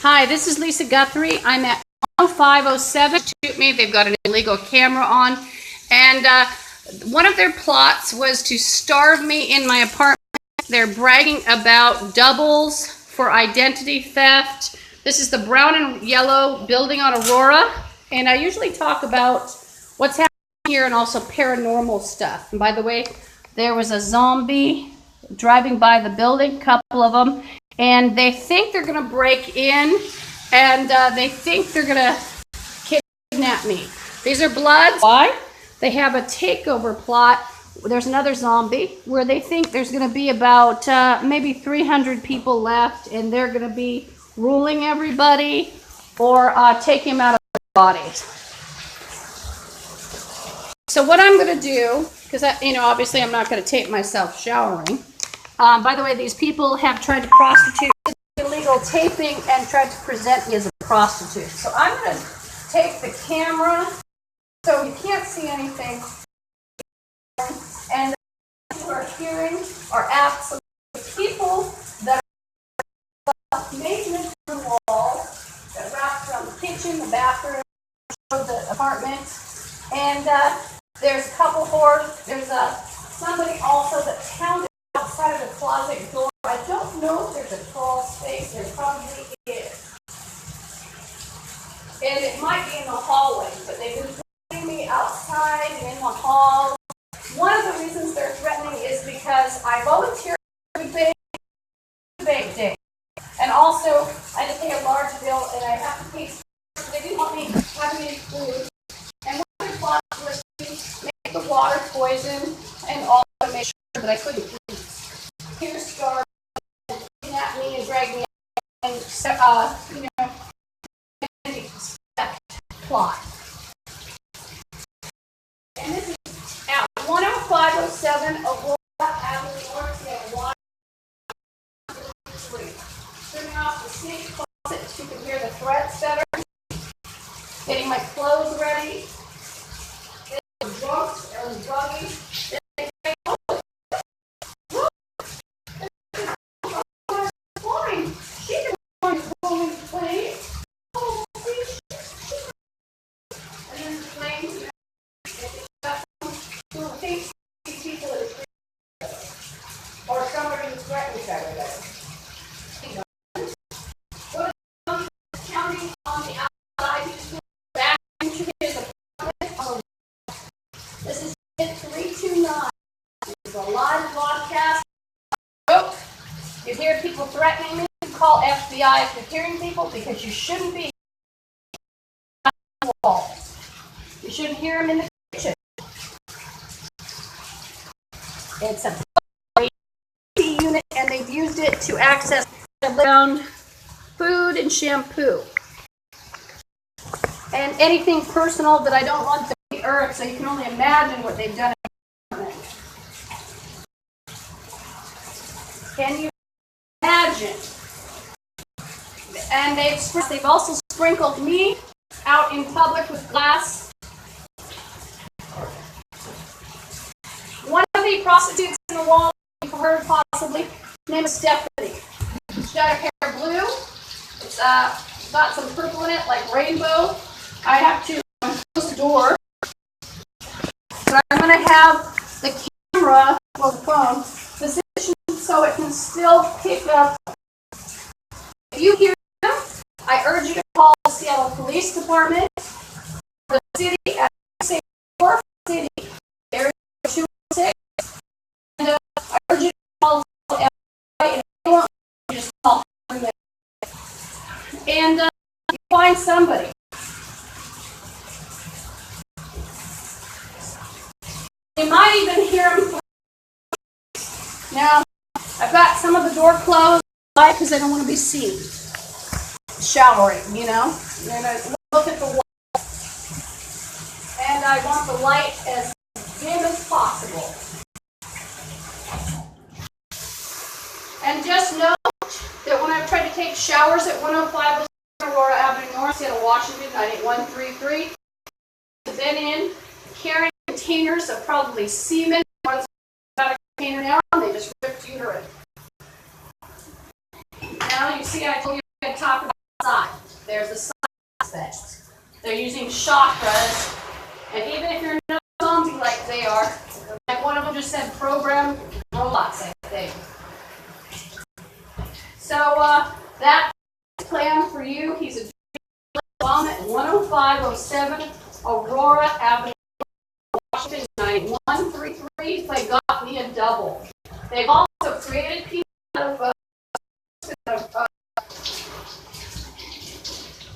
Hi, this is Lisa Guthrie. I'm at 10507. Shoot me. They've got an illegal camera on. And one of their plots was to starve me in my apartment. They're bragging about doubles for identity theft. This is the brown and yellow building on Aurora. And I usually talk about what's happening here and also paranormal stuff. And by the way, there was a zombie driving by the building, a couple of them. And they think they're going to break in, and they think they're going to kidnap me. These are Bloods. Why? They have a takeover plot. There's another zombie where they think there's going to be about maybe 300 people left, and they're going to be ruling everybody or taking them out of their bodies. So what I'm going to do, because obviously I'm not going to tape myself showering. By the way, these people have tried to prostitute, illegal taping, and tried to present me as a prostitute. So I'm going to take the camera so you can't see anything. And the people who are hearing are absolutely people that are maintenance on the wall that wraps around the kitchen, the bathroom, the apartment. And there's a couple whores. There's somebody also that counted outside of the closet door. I don't know if there's a crawl space. There probably is. And it might be in the hallway, but they've been threatening me outside and in the hall. One of the reasons they're threatening is because I volunteered for the bake day. And also, I had to pay a large bill, and I have to pay. They didn't want me having any food. And one of the plots was to make the water poison and also make sure that I couldn't eat. Here's Star kidnap me and drag me and plot. And this is at 10507 Aurora Avenue North. We have 123. Turning off the snake closet so you can hear the threats better. Getting my clothes ready. The drunks or the druggies. Or somebody who's threatening each other. Counting on the outside, just back into his apartment. This is 329. This is a live broadcast. Oh, you hear people threatening me? Call FBI if you're hearing people, because you shouldn't be on the walls. You shouldn't hear them in the kitchen. It's a unit, and they've used it to access around food and shampoo and anything personal that I don't want to be earthed. So you can only imagine what they've done. Can you imagine? And they've also sprinkled me out in public with glass. One of the prostitutes in the wall you've heard possibly, her name is Stephanie. She's got her hair blue. It's got some purple in it, like rainbow. I have to close the door. But I'm going to have the camera, or the phone, positioned so it can still pick up. If you hear them, I urge you to call the Seattle Police Department, the city at 4 City, area 206. And I urge you to call FBI, and if you want, you just call them. And you find somebody. You might even hear them. Now, I've got some of the door closed because I don't want to be seen showering, And I look at the wall. And I want the light as dim as possible. And just note that when I've tried to take showers at 105 Aurora Avenue North, Seattle, Washington, 98133, I've been in carrying containers of probably semen. One's got a container now, and they just ripped uterine. Now you see I told you I talk about side. There's the side aspect. They're using chakras, and even if you're not zombie like they are, like one of them just said program robots, I think. So that plan for you. He's a bomb at 10507 Aurora Avenue, Washington, 9133. Play got me a double. They've also created people out of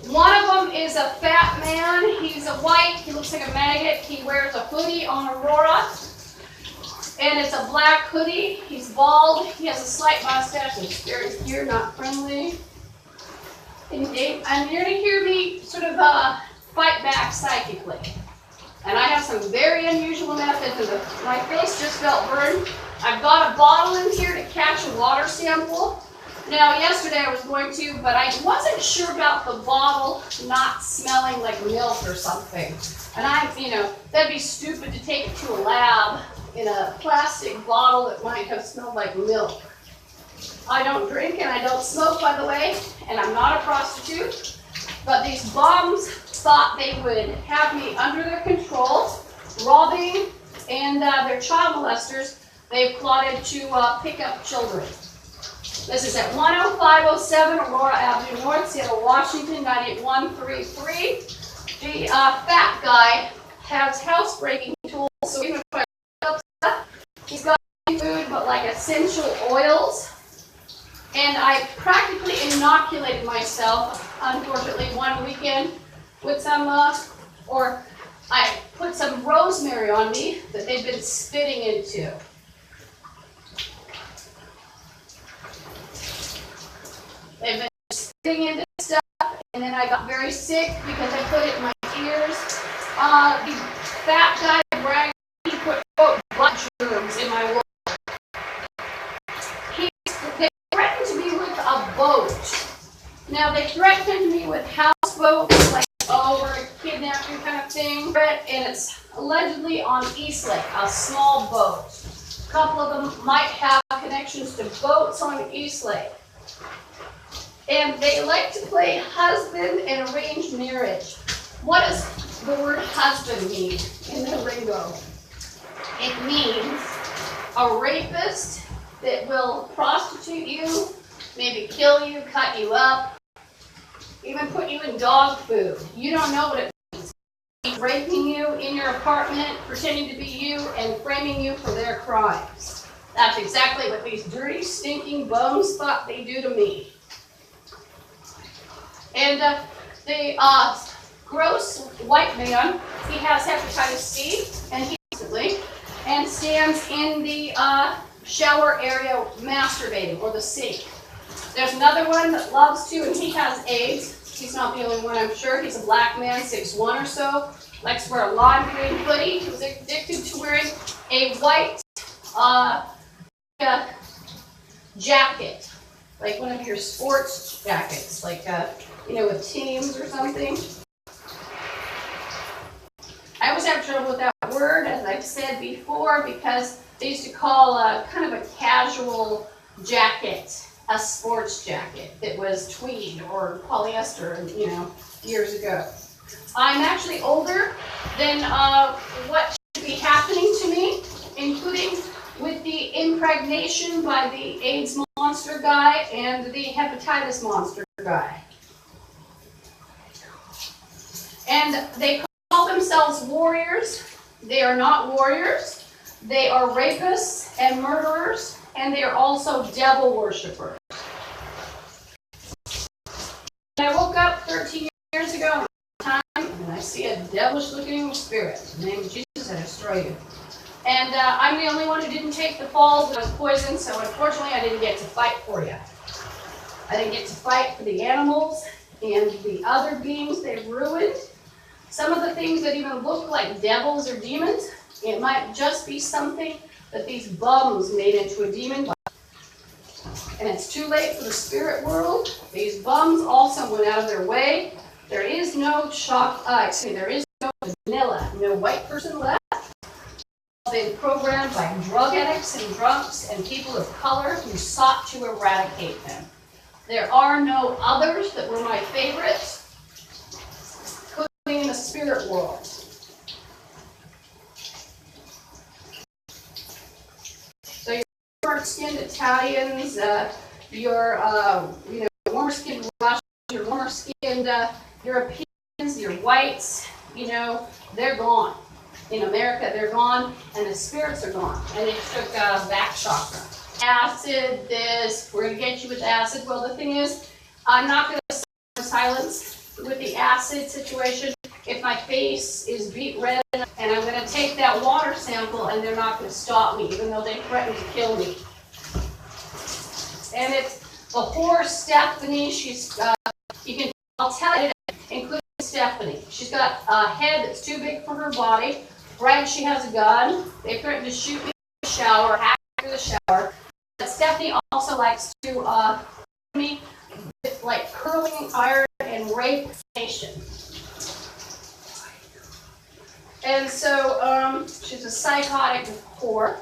one of them is a fat man. He's a white. He looks like a maggot. He wears a hoodie on Aurora, and it's a black hoodie. He's bald. He has a slight mustache and spirit here, not friendly. And you're going to hear me sort of fight back psychically. And I have some very unusual methods. My face just felt burned. I've got a bottle in here to catch a water sample. Now, yesterday I was going to, but I wasn't sure about the bottle not smelling like milk or something. And that'd be stupid to take it to a lab in a plastic bottle that might have smelled like milk. I don't drink and I don't smoke, by the way, and I'm not a prostitute. But these bums thought they would have me under their control, robbing, and they're child molesters. They've plotted to pick up children. This is at 10507 Aurora Avenue North, Seattle, Washington, 98133. The fat guy has housebreaking tools, so even if I upset, he's got food but like essential oils. And I practically inoculated myself, unfortunately, one weekend with some, or I put some rosemary on me that they've been spitting into. They've been spitting into stuff, and then I got very sick because I put it in my ears. The fat guy bragged he put, quote, butt germs in my water. They threatened me with a boat. Now, they threatened me with houseboats, like, oh, we're a kidnapping kind of thing. And it's allegedly on East Lake, a small boat. A couple of them might have connections to boats on East Lake. And they like to play husband and arranged marriage. What does the word husband mean in the lingo? It means a rapist that will prostitute you, maybe kill you, cut you up, even put you in dog food. You don't know what it means. He's raping you in your apartment, pretending to be you, and framing you for their crimes. That's exactly what these dirty, stinking bums thought they do to me. And the gross white man, he has hepatitis C, and he recently, and stands in the shower area masturbating, or the sink. There's another one that loves to, and he has AIDS. He's not the only one, I'm sure. He's a black man, 6'1" or so. Likes to wear a lime green hoodie. He was addicted to wearing a white jacket, like one of your sports jackets, like with teams or something. I always have trouble with that word, as I've said before, because they used to call kind of a casual jacket a sports jacket that was tweed or polyester, years ago. I'm actually older than what should be happening to me, including with the impregnation by the AIDS monster guy and the hepatitis monster guy. And they call themselves warriors. They are not warriors. They are rapists and murderers, and they are also devil worshippers. I woke up 13 years ago and I see a devilish looking spirit. In the name of Jesus, I destroy you. And I'm the only one who didn't take the fall. I was poisoned, so unfortunately I didn't get to fight for you. I didn't get to fight for the animals and the other beings they've ruined. Some of the things that even look like devils or demons, it might just be something that these bums made into a demon. And it's too late for the spirit world. These bums also went out of their way. There is no there is no vanilla, no white person left. They've been programmed by drug addicts and drunks and people of color who sought to eradicate them. There are no others that were my favorites. Including in the spirit world. So your warmer-skinned Italians, your warmer-skinned Russians, your warmer-skinned Europeans, your whites, they're gone. In America, they're gone, and the spirits are gone. And it took back chakra. Acid, this, we're going to get you with acid. Well, the thing is, I'm not going to silence with the acid situation if my face is beet red, and I'm going to take that water sample, and they're not going to stop me, even though they threaten to kill me. And it's the horse Stephanie. She's, I'll tell you, including Stephanie. She's got a head that's too big for her body. Right, she has a gun. They threatened to shoot me in the shower, hack through the shower. But Stephanie also likes to me with like curling iron and rape nation. And so she's a psychotic whore.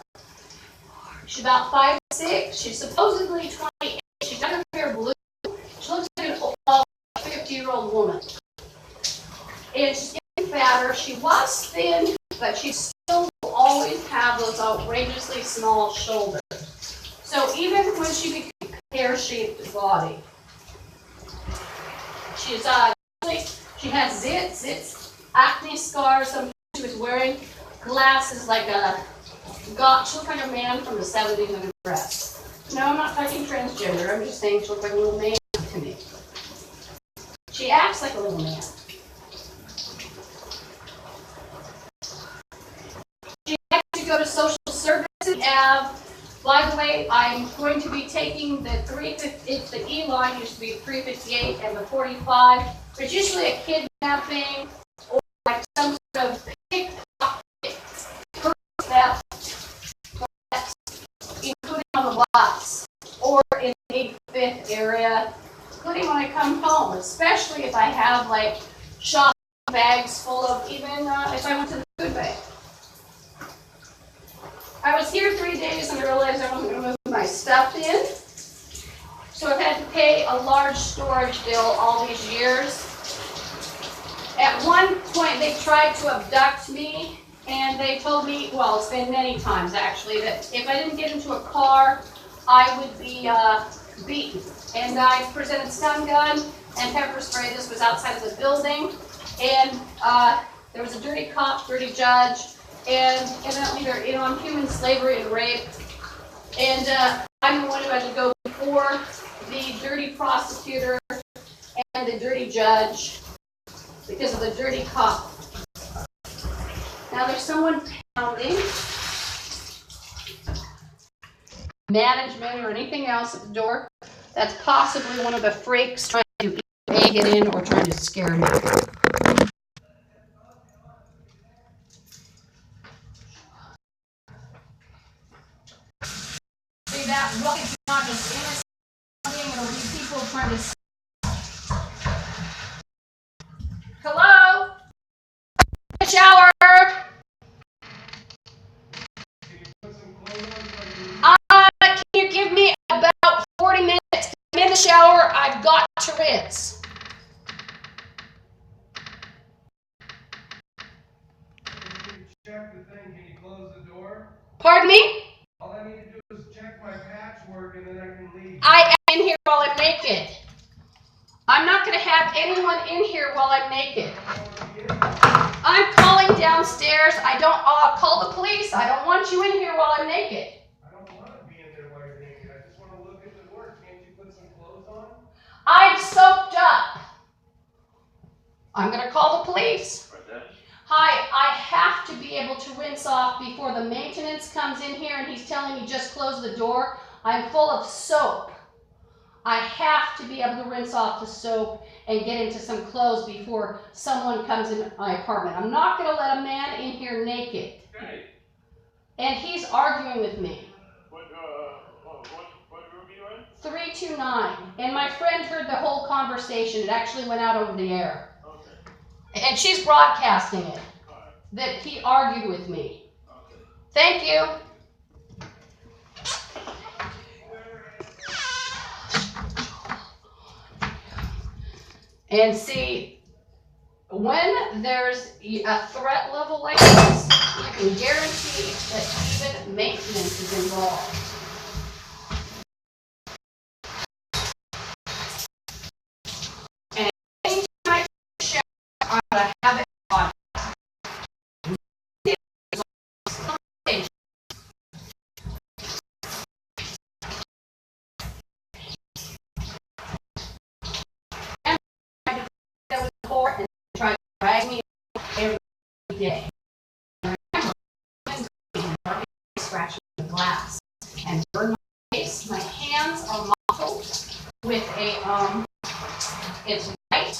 She's about 5'6". She's supposedly 28. She's got her hair blue. She looks like an old 50-year-old woman. And she's getting fatter. She was thin, but she still will always have those outrageously small shoulders. So even when she becomes a pear-shaped body, she has zits, acne scars. Sometimes she was wearing glasses like she looked like a man from the 70s in a dress. No, I'm not talking transgender. I'm just saying she looked like a little man to me. She acts like a little man. She likes to go to social services. By the way, I'm going to be taking the 350. It's the E line used to be 358 and the 45. It's usually a kidnapping or like some sort of pickpocket, including on the bus or in the 85th area, including when I come home, especially if I have like shopping bags full of even if I went to the food bank. I was here 3 days and I realized I wasn't going to move my stuff in. So I've had to pay a large storage bill all these years. At one point they tried to abduct me and they told me, well, it's been many times actually, that if I didn't get into a car, I would be beaten. And I presented stun gun and pepper spray. This was outside of the building. And there was a dirty cop, dirty judge. And evidently they're in on human slavery and rape. And I'm the one who had to go before the dirty prosecutor and the dirty judge because of the dirty cop. Now there's someone pounding. Management or anything else at the door. That's possibly one of the freaks trying to either get in or trying to scare me. That rugged is not just innocent, it'll be people trying to. Hello? Shower! Can you give me about 40 minutes? I'm in the shower, I've got to rinse. Check the thing, can you close the door? Pardon me? All I need to do is check my patchwork and then I can leave. I am in here while I'm naked. I'm not going to have anyone in here while I'm naked. I'm calling downstairs. I'll call the police. I don't want you in here while I'm naked. I don't want to be in there while you're naked. I just want to look at the door. Can't you put some clothes on? I'm soaked up. I'm going to call the police. Hi, I have to be able to rinse off before the maintenance comes in here and he's telling me just close the door. I'm full of soap. I have to be able to rinse off the soap and get into some clothes before someone comes in my apartment. I'm not going to let a man in here naked. Okay. And he's arguing with me. What room are you in? 329. And my friend heard the whole conversation. It actually went out over the air. Okay. And she's broadcasting it. That he argued with me. Okay. Thank you. And see, when there's a threat level like this, you can guarantee that even maintenance is involved. And anytime I show, I'm going to have it on. And try to drag me every day. Scratching the glass and burn my face. My hands are mottled with a it's white.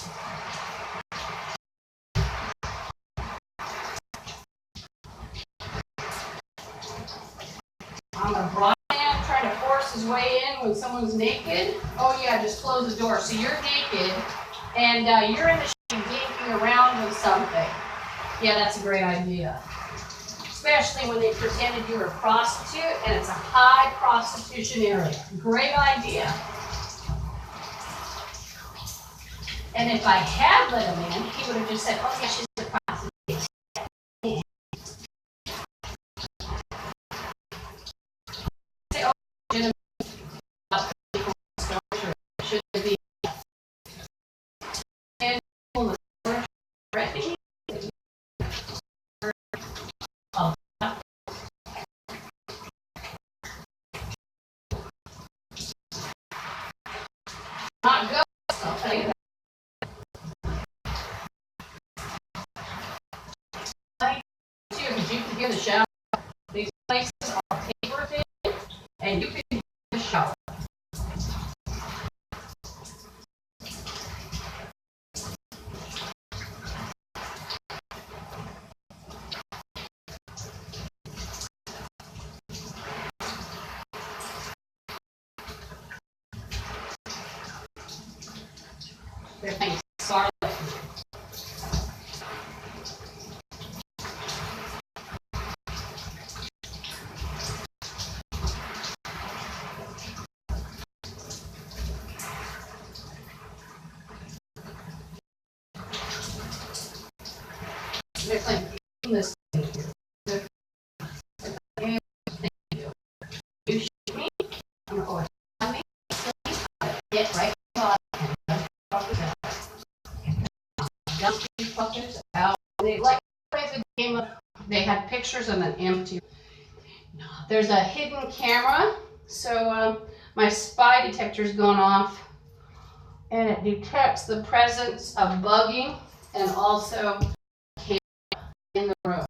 I'm a blind man trying to force his way in when someone's naked. Oh yeah, just close the door. So you're naked and you're in the shade dinking around with something. Yeah, that's a great idea. Especially when they pretended you were a prostitute and it's a high prostitution area. Great idea. And if I had let him in, he would have just said, oh yeah, she's a prostitute. Say, oh, should be not go. I'll tell you that. Because you can hear the shower. These places are paper thin, and you can hear the shower. They're saying sorry. They're saying this thing here. You shoot me, I'm going to me, get right on and dump these fuckers out. They like play the game of they had pictures of an empty. There's a hidden camera, so my spy detector's gone off, and it detects the presence of bugging and also camera in the room.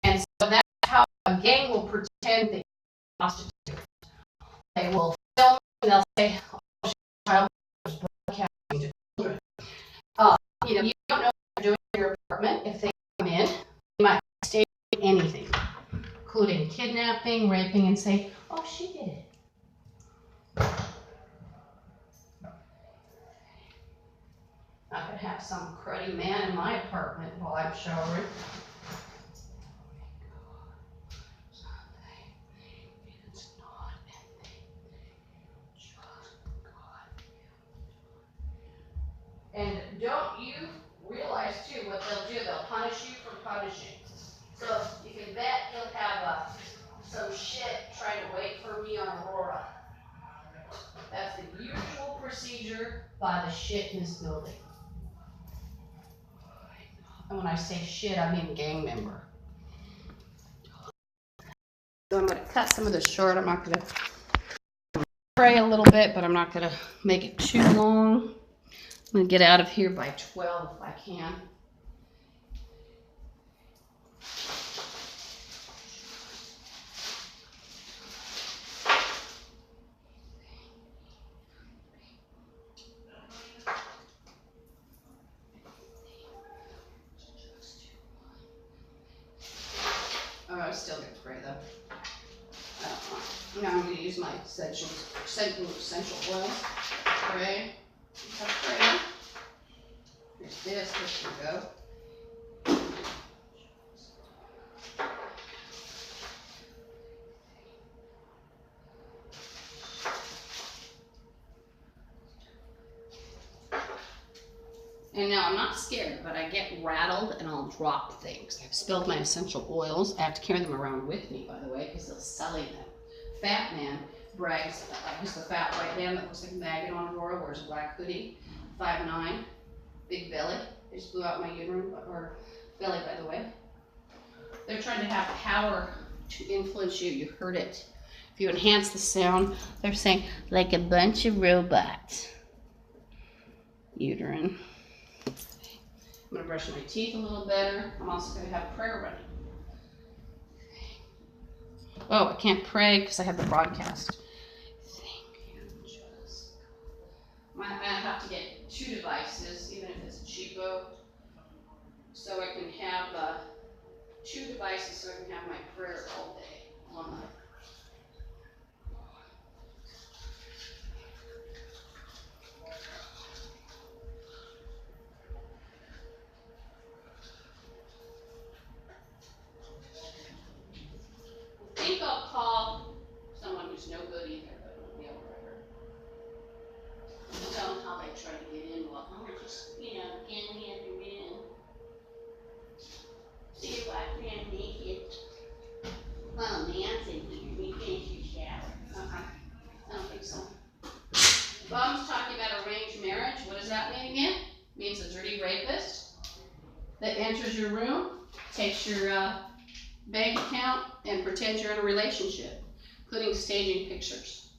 And so that's how a gang will pretend that you're a prostitute. They will film and they'll say, "Oh, child was broadcasting to children." You don't know what they're doing in your apartment. If they come in, they might stage anything, including kidnapping, raping, and say, "Oh, she did it." I could have some cruddy man in my apartment while I'm showering. And don't you realize too what they'll do? They'll punish you for punishing. So you can bet he'll have some shit trying to wait for me on Aurora. That's the usual procedure by the shit in this building. And when I say shit, I mean gang member. So I'm going to cut some of this short. I'm not going to pray a little bit, but I'm not going to make it too long. I'm going to get out of here by 12 if I can. Oh, I was still going to pray though. Now I'm going to use my essential oil. Pray. Pray. Here's this. This can go. And now I'm not scared, but I get rattled and I'll drop things. I've spilled my essential oils. I have to carry them around with me, by the way, because they'll sully them. Fat man brags, he's the fat white man that looks like a maggot on Aurora, wears a black hoodie, 5'9", big belly. I just blew out my uterine, or belly, by the way. They're trying to have power to influence you. You heard it. If you enhance the sound, they're saying, like a bunch of robots. Uterine. I'm going to brush my teeth a little better. I'm also going to have prayer running. Oh, I can't pray because I have the broadcast. Thank you, Jesus. I have to get 2 devices, even if it's cheapo, so I can have 2 devices so I can have my prayer all day on my. I think I'll call someone who's no good either, but won't be able to. Tell them how they try to get in. Well, I'm just, get in. See if I can make it. Well, Nan's in here. We finish your shower. I don't think so. Bob's talking about arranged marriage. What does that mean again? It means a dirty rapist that enters your room, takes your bank account, and pretends you're in a relationship, including staging pictures.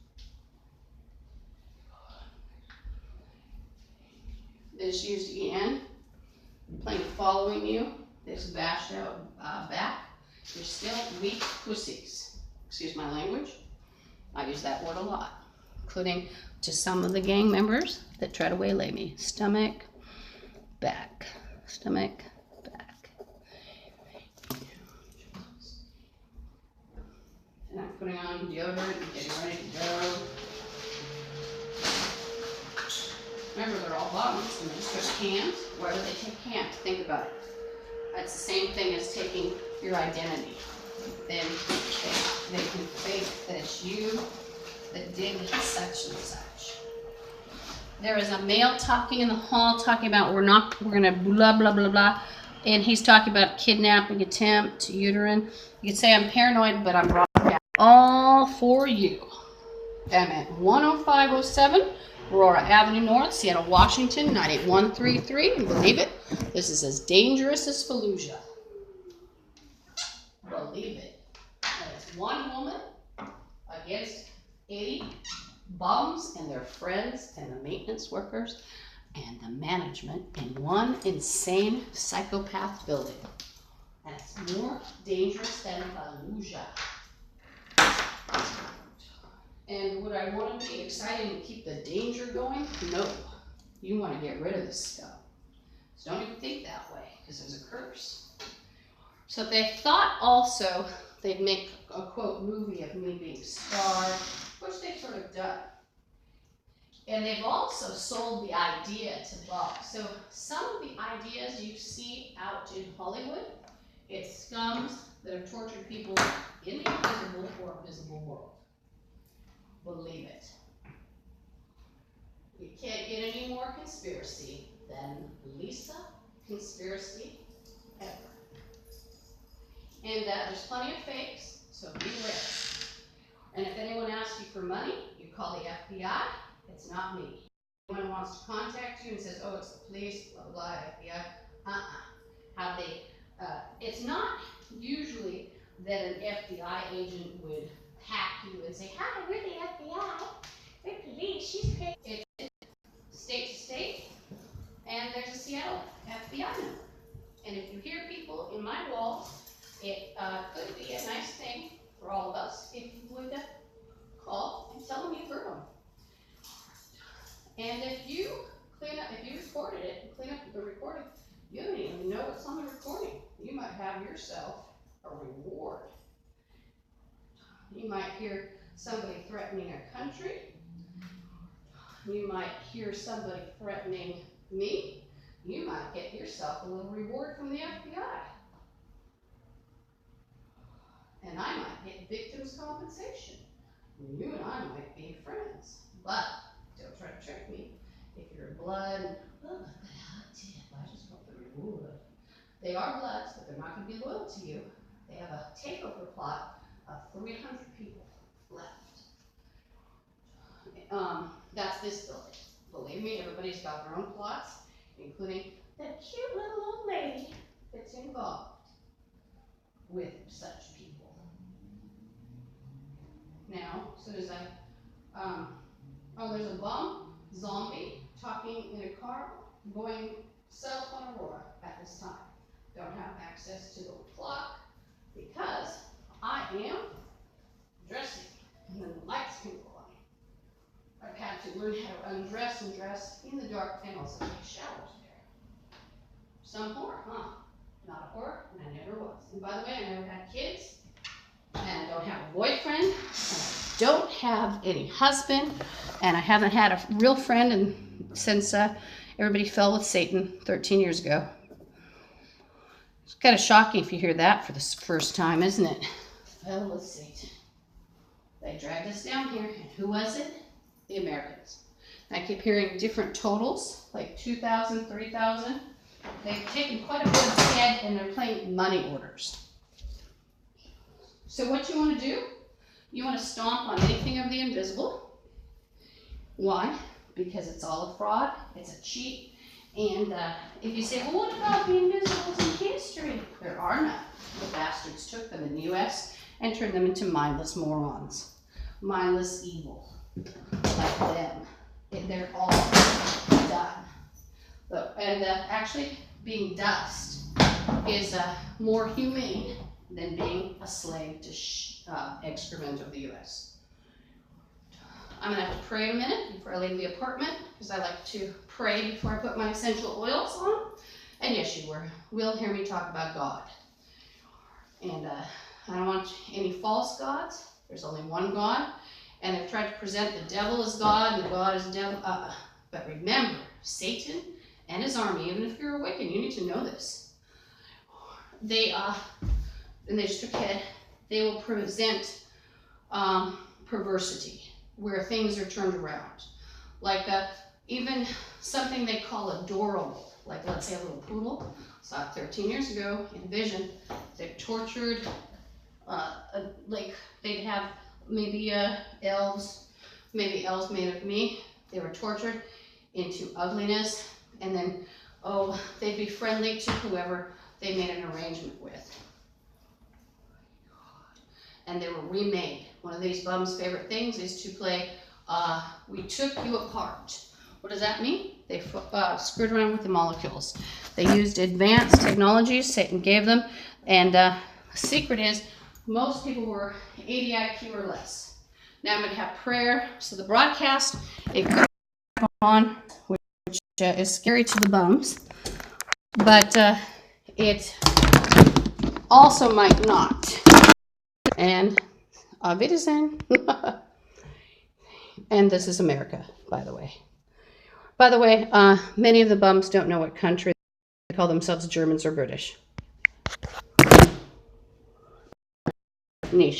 They just used EN, playing following you. They just bashed out back. You're still weak pussies. Excuse my language. I use that word a lot, including to some of the gang members that try to waylay me. Stomach, back. Stomach, back. And I'm putting on deodorant and getting ready to go. Remember, they're all bottoms, and just there's hands. Where do they take hands? Think about it. That's the same thing as taking your identity. Then they can think that it's you that did such and such. There is a male talking in the hall talking about we're gonna blah blah blah blah, and he's talking about kidnapping attempt, uterine. You could say I'm paranoid, but I'm broadcasting all for you. I'm at 10507 Aurora Avenue North, Seattle, Washington, 98133. And believe it, this is as dangerous as Fallujah. Believe it. And it's one woman against 80 bums and their friends and the maintenance workers and the management in one insane psychopath building. And it's more dangerous than Fallujah. And would I want to be excited and keep the danger going? No. You want to get rid of this stuff. So don't even think that way, because there's a curse. So they thought also they'd make a quote movie of me being starved, which they've sort of done. And they've also sold the idea to Bob. So some of the ideas you see out in Hollywood, it's scums that have tortured people in the invisible or visible world. Believe it. You can't get any more conspiracy than Lisa conspiracy ever. And there's plenty of fakes, so beware. And if anyone asks you for money, you call the FBI. It's not me. If anyone wants to contact you and says, oh, it's the police, blah, blah, FBI, How they, it's not usually that an FBI agent would hack you and say, hi, we're the FBI, we're police, she's paid. It's state to state, and there's a Seattle FBI number. And if you hear people in my walls, it could be a nice thing for all of us if you would call and tell them you heard them. And if you recorded it and clean up the recording, you don't even know what's on the recording. You might have yourself a reward. You might hear somebody threatening a country. You might hear somebody threatening me. You might get yourself a little reward from the FBI. And I might get victims' compensation. You and I might be friends. But don't try to trick me. If you're blood, oh, look what I did. They are Bloods, but they're not going to be loyal to you. They have a takeover plot of 300 people left. That's this building. Believe me, everybody's got their own plots, including that cute little old lady that's involved with such people. Now, as soon as there's a bum zombie talking in a car going south on Aurora at this time. Don't have access to the clock because I am dressing and then the lights can go on. I've had to learn how to undress and dress in the dark and also take showers there. Some whore, huh? Not a whore, and I never was. And by the way, I never had kids, and I don't have a boyfriend, and I don't have any husband, and I haven't had a real friend since everybody fell with Satan 13 years ago. It's kind of shocking if you hear that for the first time, isn't it? Fell with Satan. They dragged us down here, and who was it? The Americans. I keep hearing different totals, like 2,000, 3,000. They've taken quite a bit of head, and they're playing money orders. So what you want to do, you want to stomp on anything of the invisible. Why? Because it's all a fraud, it's a cheat, and if you say, well, what about the invisibles in history? There are none. The bastards took them in the U.S. and turned them into mindless morons. Mindless evil, like them. They're all done. And actually, being dust is more humane than being a slave to excrement of the U.S. I'm going to have to pray in a minute before I leave the apartment, because I like to pray before I put my essential oils on. And yes, you will hear me talk about God. And I don't want any false gods. There's only one God. And they've tried to present the devil as God and the God as the devil. But remember, Satan and his army, even if you're a Wiccan, you need to know this. They just took head. They will present perversity, where things are turned around. Like even something they call adorable, like let's say a little poodle. Saw it 13 years ago in Vision. They tortured, like they'd have maybe elves made of me. They were tortured into ugliness, and then, they'd be friendly to whoever they made an arrangement with. And they were remade. One of these bums' favorite things is to play, we took you apart. What does that mean? They screwed around with the molecules. They used advanced technologies Satan gave them, and the secret is most people were 80 IQ or less. Now I'm going to have prayer. So the broadcast, it could go on, which is scary to the bums, but it also might not. And auf Wiedersehen. And this is America, by the way. By the way, many of the bums don't know what country. They call themselves Germans or British. Niche.